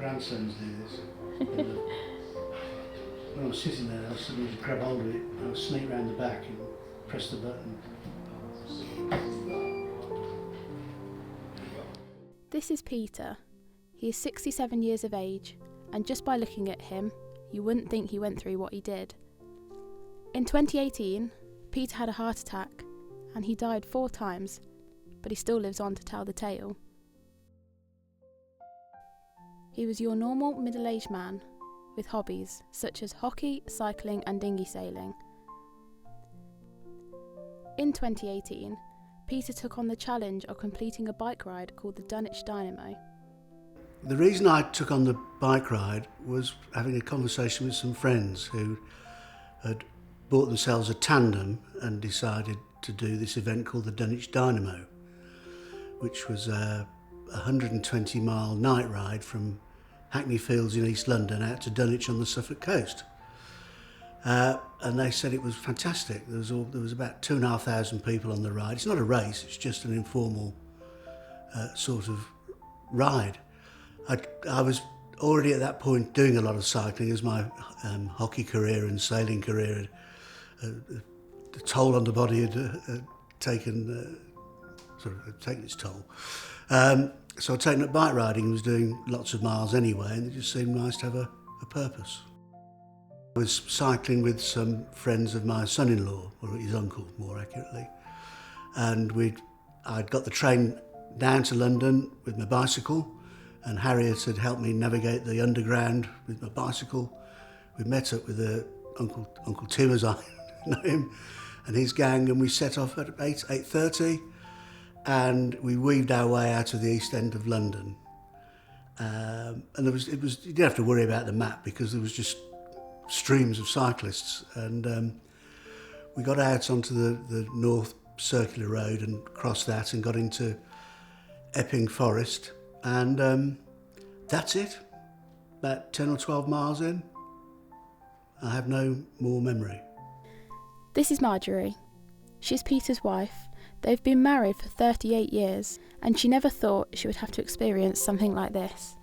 grandsons do this. When I was sitting there, I suddenly would grab hold of it, I would sneak round the back and press the button. This is Peter. He is 67 years of age, and just by looking at him, you wouldn't think he went through what he did. In 2018, Peter had a heart attack, and he died 4 times, but he still lives on to tell the tale. He was your normal middle-aged man, with hobbies such as hockey, cycling and dinghy sailing. In 2018, Peter took on the challenge of completing a bike ride called the Dunwich Dynamo. The reason I took on the bike ride was having a conversation with some friends who had bought themselves a tandem and decided to do this event called the Dunwich Dynamo, which was a 120-mile night ride from Hackney Fields in East London out to Dunwich on the Suffolk coast. And they said it was fantastic. There was about 2,500 people on the ride. It's not a race, it's just an informal sort of ride. I was already at that point doing a lot of cycling as my hockey career and sailing career the toll on the body had taken its toll. So I'd taken up bike riding and was doing lots of miles anyway, and it just seemed nice to have a purpose. I was cycling with some friends of my son-in-law, or his uncle more accurately, and I'd got the train down to London with my bicycle, and Harriet had helped me navigate the underground with my bicycle. We met up with Uncle Tim, as I know him, and his gang, and we set off at 8:30, and we weaved our way out of the East End of London. And you didn't have to worry about the map because there was just streams of cyclists, and we got out onto the North Circular Road and crossed that and got into Epping Forest, and that's it. About 10 or 12 miles in, I have no more memory. This is Marjorie. She's Peter's wife. They've been married for 38 years, and she never thought she would have to experience something like this.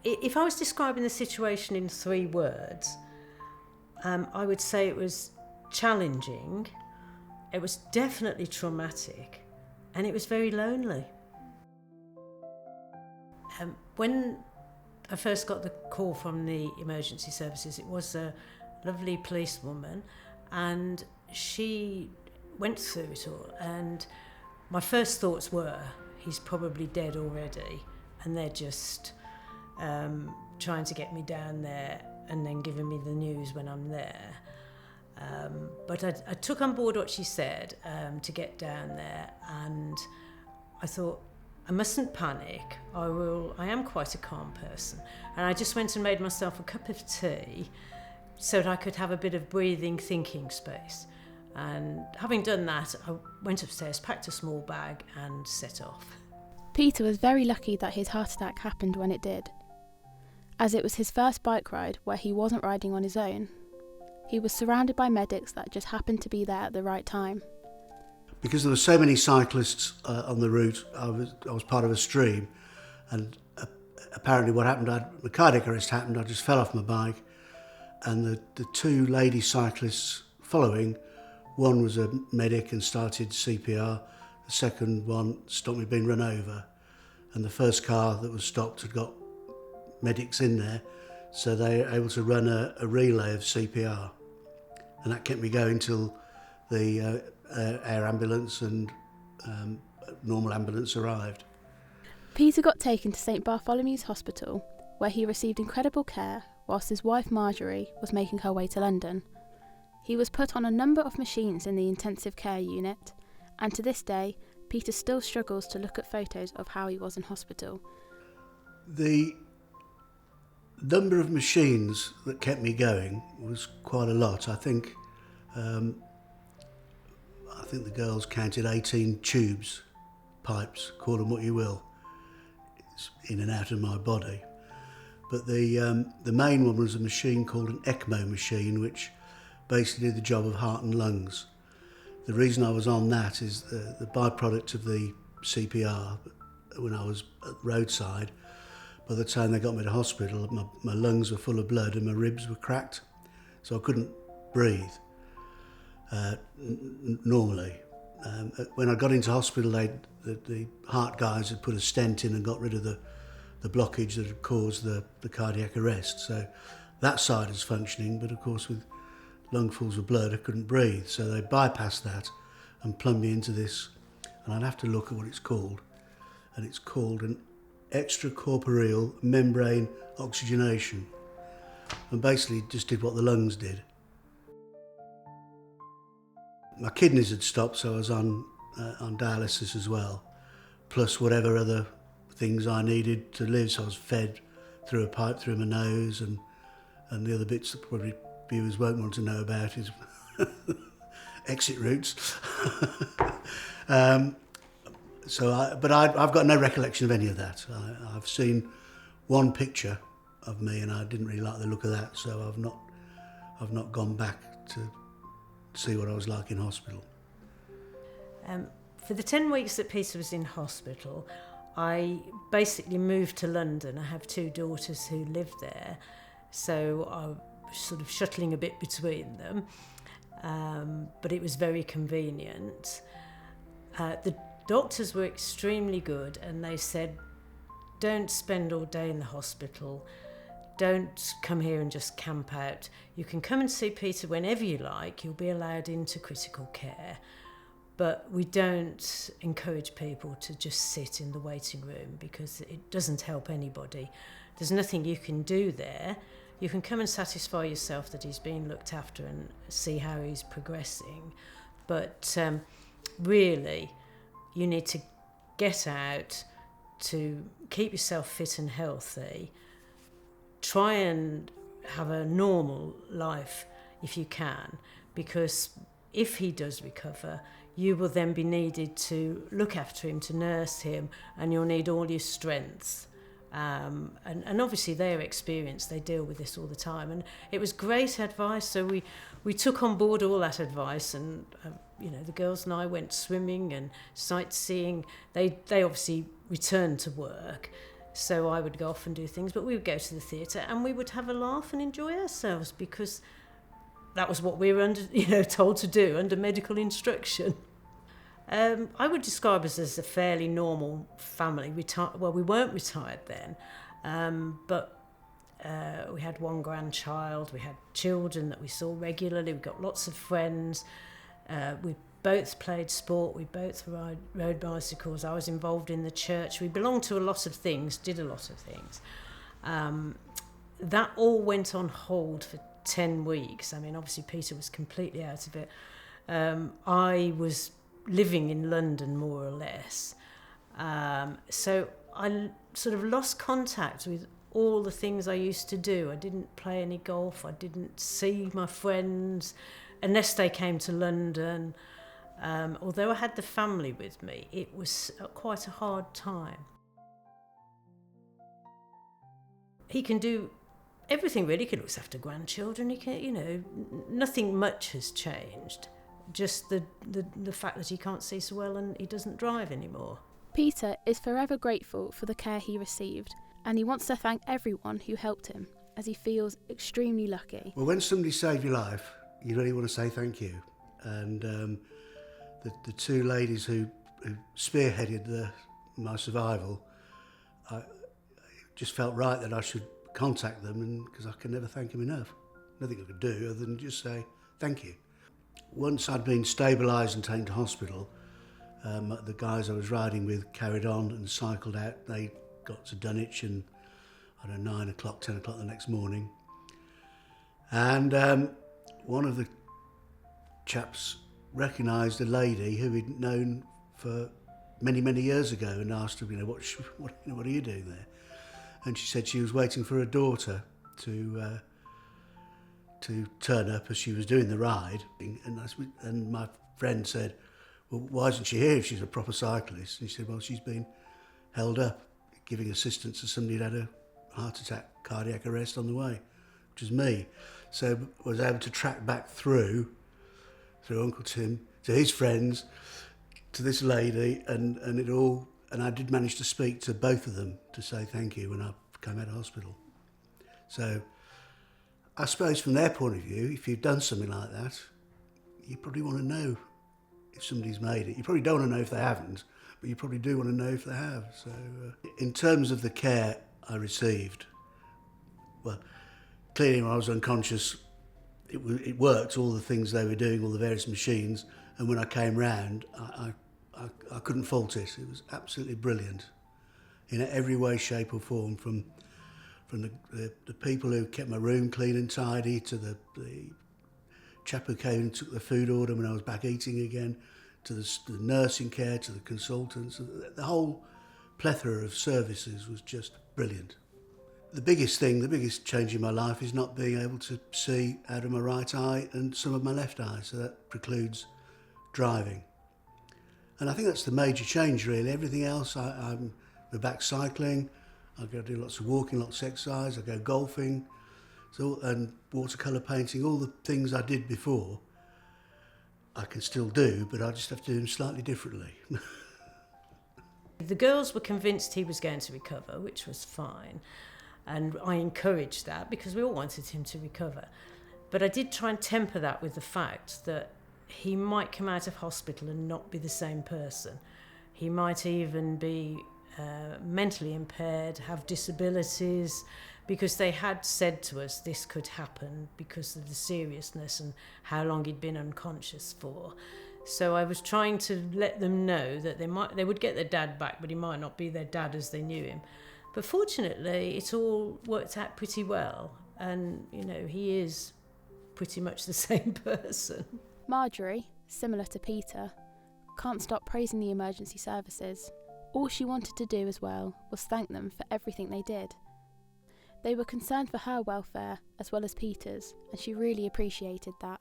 If I was describing the situation in 3 words, I would say it was challenging, it was definitely traumatic, and it was very lonely. When I first got the call from the emergency services, it was a lovely policewoman, and she went through it all, and my first thoughts were, he's probably dead already, and they're just trying to get me down there and then giving me the news when I'm there. But I took on board what she said to get down there, and I thought, I mustn't panic. I am quite a calm person. And I just went and made myself a cup of tea so that I could have a bit of breathing, thinking space. And having done that, I went upstairs, packed a small bag and set off. Peter was very lucky that his heart attack happened when it did, as it was his first bike ride where he wasn't riding on his own. He was surrounded by medics that just happened to be there at the right time. Because there were so many cyclists on the route, I was part of a stream, and apparently what happened, the cardiac arrest happened, I just fell off my bike, and the 2 lady cyclists following, one was a medic and started CPR, the second one stopped me being run over, and the first car that was stopped had got medics in there, so they were able to run a relay of CPR, and that kept me going till the air ambulance and normal ambulance arrived. Peter got taken to St Bartholomew's Hospital, where he received incredible care whilst his wife Marjorie was making her way to London. He was put on a number of machines in the intensive care unit, and to this day, Peter still struggles to look at photos of how he was in hospital. The number of machines that kept me going was quite a lot. I think the girls counted 18 tubes, pipes, call them what you will, in and out of my body. But the main one was a machine called an ECMO machine, which basically did the job of heart and lungs. The reason I was on that is the byproduct of the CPR when I was at the roadside. by the time they got me to hospital, my lungs were full of blood and my ribs were cracked, so I couldn't breathe normally. When I got into hospital, the heart guys had put a stent in and got rid of the blockage that had caused the cardiac arrest. So that side is functioning, but of course with lungfuls of blood I couldn't breathe. So they bypassed that and plumbed me into this, and I'd have to look at what it's called. And it's called an extracorporeal membrane oxygenation. And basically it just did what the lungs did. My kidneys had stopped, so I was on dialysis as well, plus whatever other things I needed to live. So I was fed through a pipe through my nose, and the other bits that probably viewers won't want to know about is exit routes. I've got no recollection of any of that. I've seen one picture of me, and I didn't really like the look of that, so I've not gone back to see what I was like in hospital. For the 10 weeks that Peter was in hospital, I basically moved to London. I have 2 daughters who live there, so I was sort of shuttling a bit between them, but it was very convenient. The doctors were extremely good, and they said, don't spend all day in the hospital. Don't come here and just camp out. You can come and see Peter whenever you like. You'll be allowed into critical care. But we don't encourage people to just sit in the waiting room because it doesn't help anybody. There's nothing you can do there. You can come and satisfy yourself that he's being looked after and see how he's progressing. But really, you need to get out to keep yourself fit and healthy. Try and have a normal life if you can, because if he does recover, you will then be needed to look after him, to nurse him, and you'll need all your strength. And obviously their experience, they deal with this all the time. And it was great advice, so we took on board all that advice, and the girls and I went swimming and sightseeing. They obviously returned to work, so I would go off and do things, but we would go to the theatre and we would have a laugh and enjoy ourselves, because that was what we were told to do under medical instruction. I would describe us as a fairly normal family. We weren't retired then, but we had 1 grandchild, we had children that we saw regularly, we got lots of friends, we both played sport, we both rode bicycles, I was involved in the church, we belonged to a lot of things, did a lot of things. That all went on hold for 10 weeks. I mean, obviously Peter was completely out of it. I was living in London more or less. So I sort of lost contact with all the things I used to do. I didn't play any golf, I didn't see my friends unless they came to London. Although I had the family with me, it was quite a hard time. He can do everything really. He can look after grandchildren. He can, nothing much has changed. Just the fact that he can't see so well and he doesn't drive anymore. Peter is forever grateful for the care he received, and he wants to thank everyone who helped him, as he feels extremely lucky. Well, when somebody saved your life, you really want to say thank you. And the 2 ladies who spearheaded my survival, I just felt right that I should contact them, and because I can never thank them enough. Nothing I could do other than just say thank you. Once I'd been stabilised and taken to hospital, the guys I was riding with carried on and cycled out. They got to Dunwich, and 9 o'clock, 10 o'clock the next morning. And one of the chaps recognised a lady who he'd known for many, many years ago, and asked her, what are you doing there? And she said she was waiting for her daughter to turn up as she was doing the ride. And my friend said, well, why isn't she here if she's a proper cyclist? And she said, well, she's been held up giving assistance to somebody who'd had a heart attack, cardiac arrest on the way, which was me. So I was able to track back through Uncle Tim, to his friends, to this lady, and I did manage to speak to both of them to say thank you when I came out of hospital. So I suppose from their point of view, if you've done something like that, you probably want to know if somebody's made it. You probably don't want to know if they haven't, but you probably do want to know if they have. So in terms of the care I received, well, clearly when I was unconscious, it worked, all the things they were doing, all the various machines, and when I came round, I couldn't fault it. It was absolutely brilliant in every way, shape or form, from the people who kept my room clean and tidy, to the chap who came and took the food order when I was back eating again, to the nursing care, to the consultants. The whole plethora of services was just brilliant. The biggest change in my life is not being able to see out of my right eye and some of my left eye, so that precludes driving. And I think that's the major change, really. Everything else, we're back cycling, I go do lots of walking, lots of exercise, I go golfing, and watercolour painting, all the things I did before, I can still do, but I just have to do them slightly differently. The girls were convinced he was going to recover, which was fine. And I encouraged that because we all wanted him to recover. But I did try and temper that with the fact that he might come out of hospital and not be the same person. He might even be mentally impaired, have disabilities, because they had said to us this could happen because of the seriousness and how long he'd been unconscious for. So I was trying to let them know that they would get their dad back, but he might not be their dad as they knew him. But fortunately, it all worked out pretty well. And, he is pretty much the same person. Marjorie, similar to Peter, can't stop praising the emergency services. All she wanted to do as well was thank them for everything they did. They were concerned for her welfare as well as Peter's, and she really appreciated that.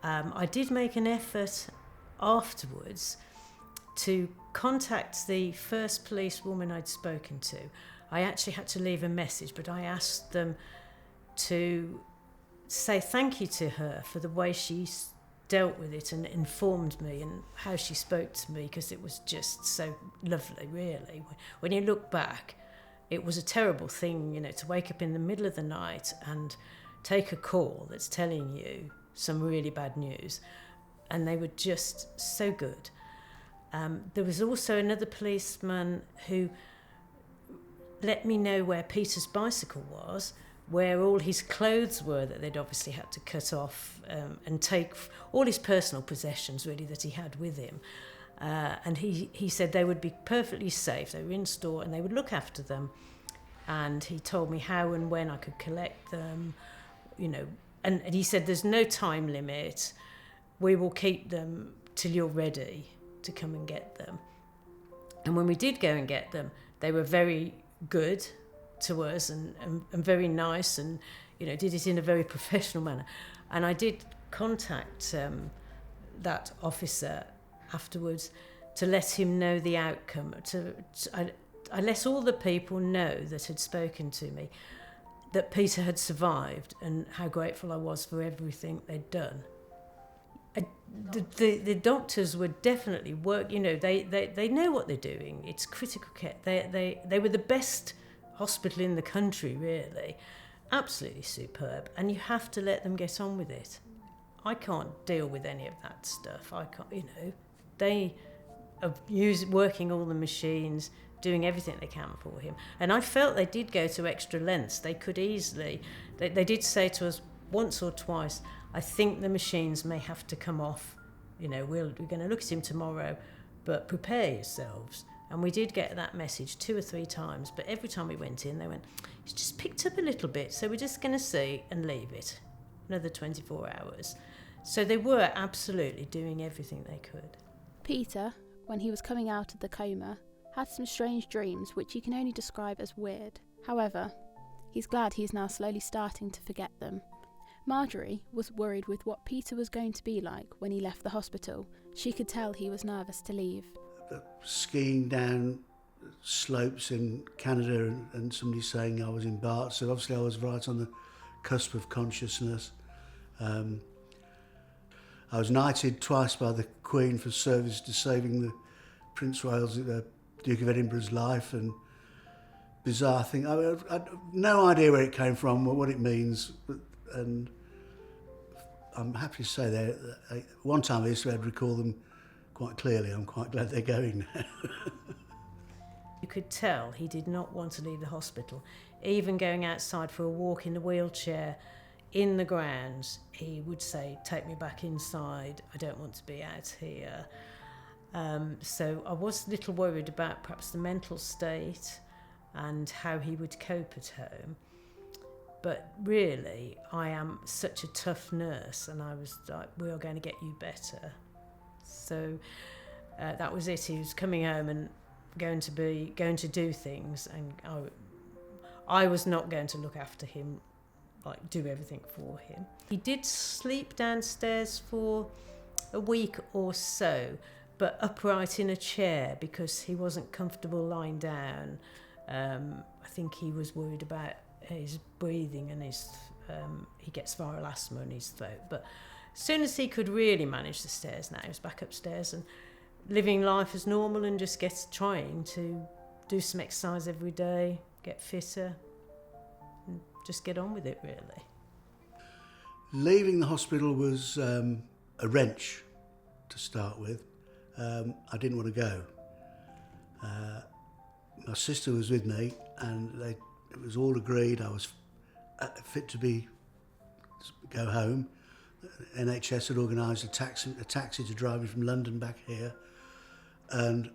I did make an effort afterwards to contact the first policewoman I'd spoken to. I actually had to leave a message, but I asked them to say thank you to her for the way she dealt with it and informed me and how she spoke to me, because it was just so lovely, really. When you look back, it was a terrible thing, to wake up in the middle of the night and take a call that's telling you some really bad news, and they were just so good. There was also another policeman who let me know where Peter's bicycle was, where all his clothes were that they'd obviously had to cut off, and take all his personal possessions really that he had with him. And he said they would be perfectly safe. They were in store and they would look after them. And he told me how and when I could collect them, and he said there's no time limit. We will keep them till you're ready to come and get them. And when we did go and get them, they were very good to us and very nice, and did it in a very professional manner. And I did contact that officer afterwards to let him know the outcome. I let all the people know that had spoken to me that Peter had survived and how grateful I was for everything they'd done. The doctors were definitely they know what they're doing. It's critical care. They were the best hospital in the country, really. Absolutely superb. And you have to let them get on with it. I can't deal with any of that stuff. I can't, they are working all the machines, doing everything they can for him. And I felt they did go to extra lengths. They could easily, they did say to us once or twice, I think the machines may have to come off. We're going to look at him tomorrow, but prepare yourselves. And we did get that message 2 or 3 times, but every time we went in, they went, it's just picked up a little bit, so we're just going to see and leave it. Another 24 hours. So they were absolutely doing everything they could. Peter, when he was coming out of the coma, had some strange dreams which he can only describe as weird. However, he's glad he's now slowly starting to forget them. Marjorie was worried with what Peter was going to be like when he left the hospital. She could tell he was nervous to leave. Skiing down slopes in Canada and somebody saying I was in Barts, so obviously I was right on the cusp of consciousness. I was knighted twice by the Queen for service to saving the Prince of Wales, the Duke of Edinburgh's life, and bizarre thing. I'd no idea where it came from or what it means, and I'm happy to say that one time I used to be able to recall them quite clearly. I'm quite glad they're going now. You could tell he did not want to leave the hospital. Even going outside for a walk in the wheelchair in the grounds, he would say, "Take me back inside, I don't want to be out here." So I was a little worried about perhaps the mental state and how he would cope at home. But really, I am such a tough nurse, and I was like, "We are going to get you better." So that was it. He was coming home and going to do things, and I was not going to look after him, like do everything for him. He did sleep downstairs for a week or so, but upright in a chair because he wasn't comfortable lying down. I think he was worried about his breathing and he gets viral asthma in his throat. But as soon as he could really manage the stairs now, he was back upstairs and living life as normal and just trying to do some exercise every day, get fitter, and just get on with it, really. Leaving the hospital was a wrench to start with. I didn't want to go. My sister was with me, and it was all agreed I was fit to go home. NHS had organised a taxi to drive me from London back here, and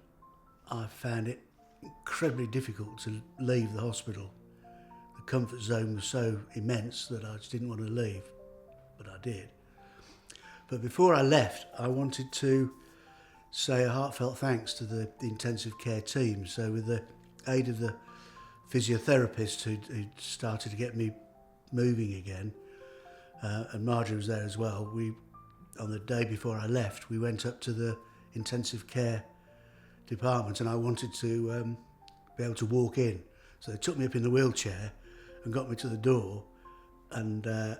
I found it incredibly difficult to leave the hospital. The comfort zone was so immense that I just didn't want to leave, but I did. But before I left, I wanted to say a heartfelt thanks to the intensive care team. So with the aid of the physiotherapist who started to get me moving again, and Marjorie was there as well, on the day before I left, we went up to the intensive care department, and I wanted to be able to walk in. So they took me up in the wheelchair and got me to the door, and I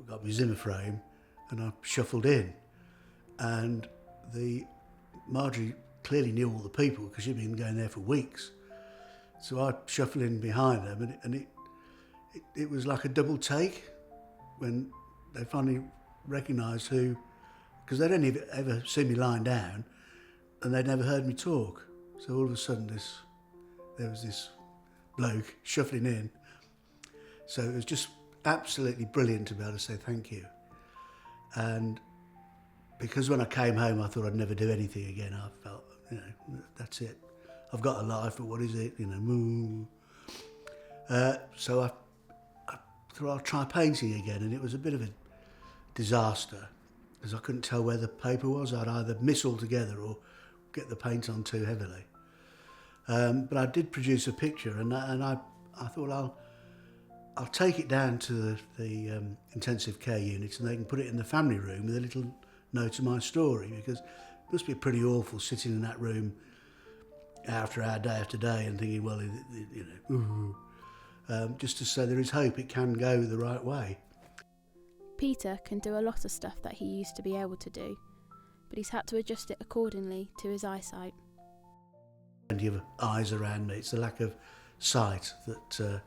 got my Zimmer frame and I shuffled in. And Marjorie clearly knew all the people because she'd been going there for weeks. So I shuffled in behind them, and it was like a double take when they finally recognised who, because they'd only ever seen me lying down and they'd never heard me talk. So all of a sudden there was this bloke shuffling in. So it was just absolutely brilliant to be able to say thank you. And because when I came home I thought I'd never do anything again, I felt, that's it. I've got a life, but what is it? So I thought I'll try painting again, and it was a bit of a disaster because I couldn't tell where the paper was. I'd either miss altogether or get the paint on too heavily. But I did produce a picture, and I thought I'll take it down to the intensive care unit, and they can put it in the family room with a little note of my story, because it must be pretty awful sitting in that room after hour, day after day, and thinking, well, just to say there is hope, it can go the right way. Peter can do a lot of stuff that he used to be able to do, but he's had to adjust it accordingly to his eyesight. Plenty of eyes around me. It's the lack of sight that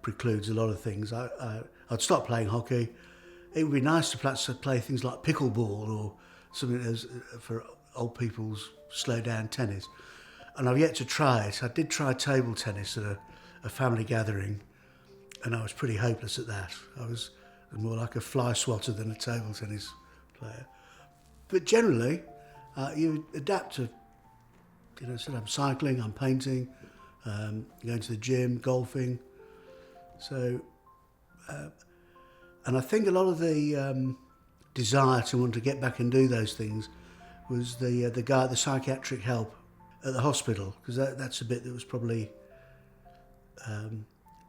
precludes a lot of things. I'd stop playing hockey. It would be nice to perhaps play things like pickleball or something for old people's slow down tennis. And I've yet to try it. I did try table tennis at a family gathering, and I was pretty hopeless at that. I was more like a fly swatter than a table tennis player. But generally, you adapt to, so I'm cycling, I'm painting, going to the gym, golfing. So, and I think a lot of the desire to want to get back and do those things was the psychiatric help at the hospital, because that's a bit that was probably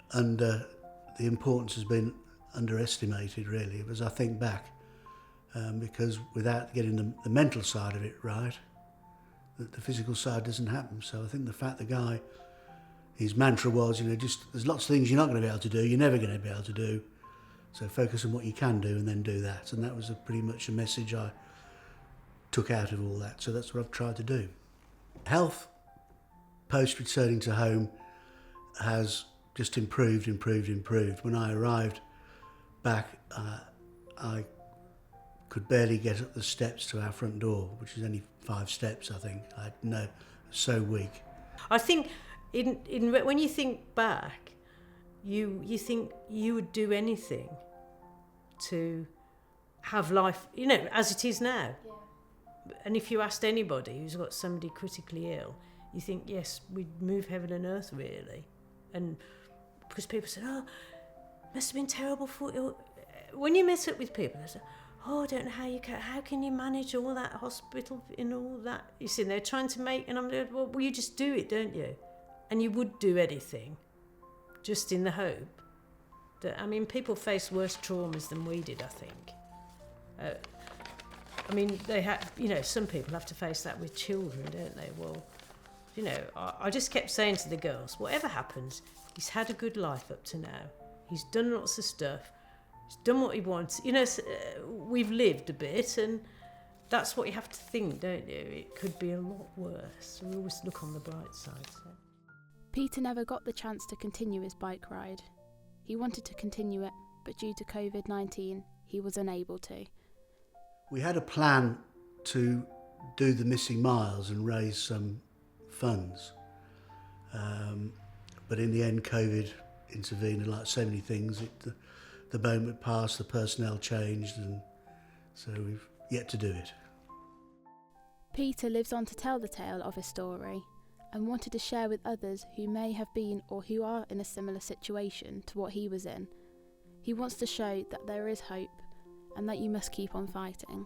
the importance has been underestimated, really, as I think back, because without getting the mental side of it right, the physical side doesn't happen. So I think the fact the guy, his mantra was, just there's lots of things you're not going to be able to do, you're never going to be able to do, so focus on what you can do and then do that. And that was pretty much a message I took out of all that. So that's what I've tried to do. Health, post returning to home, has just improved. When I arrived back, I could barely get up the steps to our front door, which is only 5 steps, I think. So weak. I think when you think back, you think you would do anything to have life, as it is now. Yeah. And if you asked anybody who's got somebody critically ill, you think, yes, we'd move heaven and earth, really. And because people said, oh, must have been terrible for you. When you met up with people, they said, oh, I don't know how can you manage all that hospital and all that? You see, they're trying to make, and I'm like, well, you just do it, don't you? And you would do anything, just in the hope that, people face worse traumas than we did, I think. They have, some people have to face that with children, don't they? Well, I just kept saying to the girls, whatever happens, he's had a good life up to now. He's done lots of stuff. He's done what he wants. We've lived a bit, and that's what you have to think, don't you? It could be a lot worse. We always look on the bright side. So. Peter never got the chance to continue his bike ride. He wanted to continue it, but due to COVID-19, he was unable to. We had a plan to do the missing miles and raise some funds. But in the end, COVID intervened, and like so many things, the moment passed, the personnel changed, and so we've yet to do it. Peter lives on to tell the tale of his story and wanted to share with others who may have been or who are in a similar situation to what he was in. He wants to show that there is hope and that you must keep on fighting.